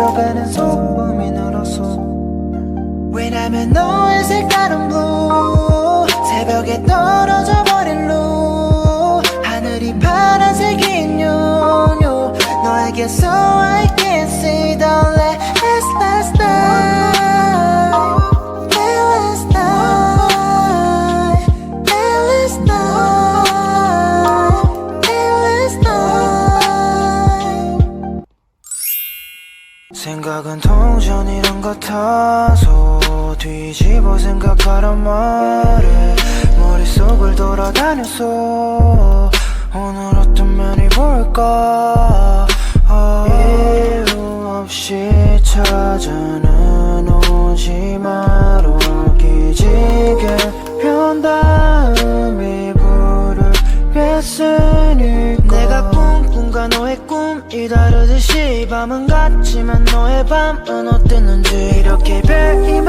새벽에는 소음이 늘었어. 왜냐면 너의 색다른 blue 새벽에 떨어져 버린 루 하늘이 파란색인 요요 너에게서 I can see the last night last night last night last night 생각은 동전이란 같아서 뒤집어 생각하란 말에 머릿속을 돌아다녔어. 오늘 어떤 면이 볼까. 이유 없이 찾아는 오지 마라. 기지개 편 다음 이불을 뺐으니까. 내가 꿈과 너의 꿈이 다르듯이 밤은 같지만 너의 밤은 어땠는지. 이렇게 별 이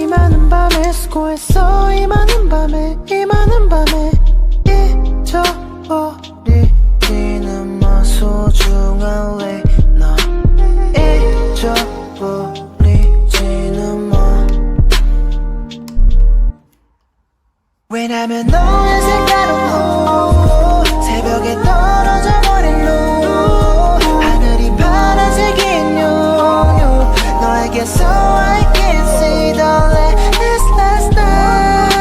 많은 밤에 수고했어. 이 많은 밤에 잊어버리지는 마. 소중한 late night 잊어버리지는 마. 왜냐면 너의 색다른 blue 새벽에 떨어져 버린 루 하늘이 파란색인 요요 너에게서 I can see the last night last night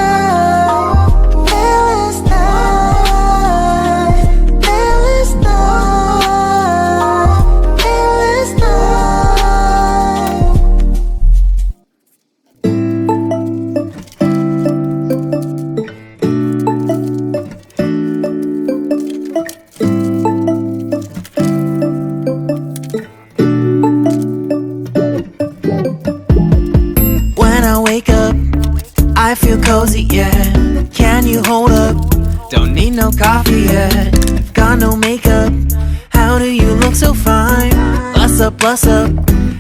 last night last When I wake up, I feel cozy, yeah. Can you hold up? Don't need no coffee yet. Got no makeup. How do you look so fine? Bust up, bust up.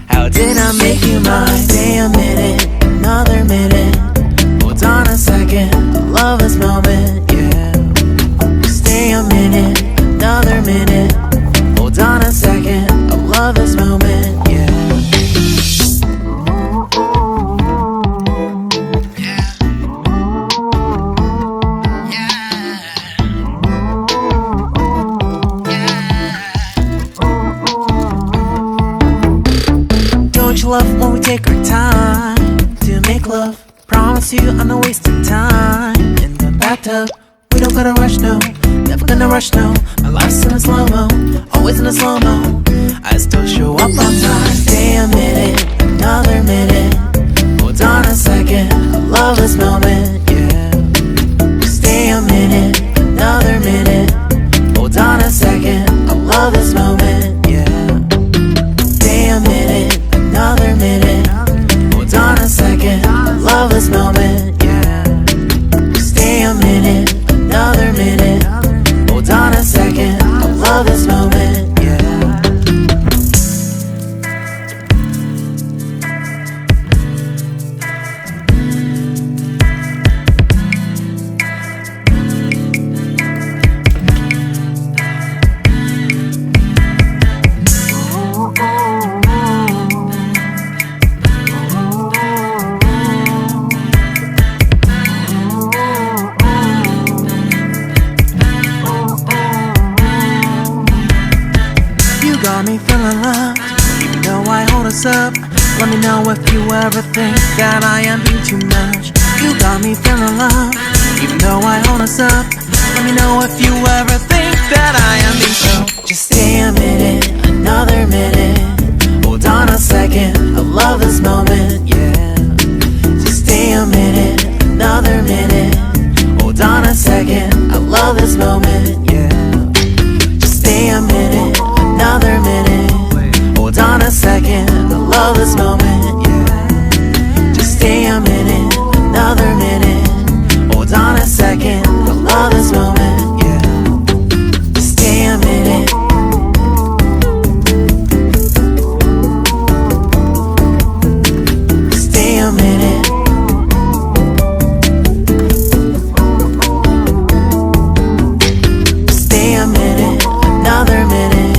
How did I make you mine? Stay a minute, another minute. Hold on a second, I love this moment, yeah. Stay a minute, another minute. Hold on a second, I love this moment, yeah. Don't you love when we take our time to make love? Promise you I'm not wasting time in the bathtub. We don't gotta rush, no, never gonna rush, no. My life's in a slow-mo, always in a slow-mo. I still show up on time. Stay a minute, another minute. Hold on a second, I love this moment, yeah. Stay a minute, another minute. Hold on a second, I love this moment, yeah. Stay a minute, another minute. Hold on a second, I love this moment, yeah. Stay a minute, another minute. Hold on a second, I love this moment, yeah. Got me feeling loved, even though I hold us up. Let me know if you ever think that I am being too much. You got me feeling loved, even though I hold us up. Let me know if you ever think that I am being so. Just stay a minute, another minute. Hold on a second, I love this moment, yeah. Just stay a minute, another minute. Hold on a second, I love this moment, yeah. Just stay a minute, another minute. Hold on a second, I love this moment, yeah. Just stay a minute, another minute. Hold on a second, I love this moment, yeah. Just stay a minute. Stay a minute. Stay a minute, another minute.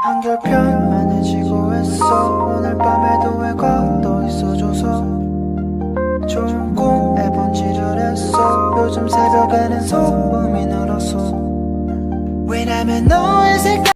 한결편안해 지고했어 오늘 밤에도 왜 걷어 있어줘서 좋은 꿈에 번지를 했어 요즘 새벽에는 소음이 늘었어 왜냐면 너의 색깔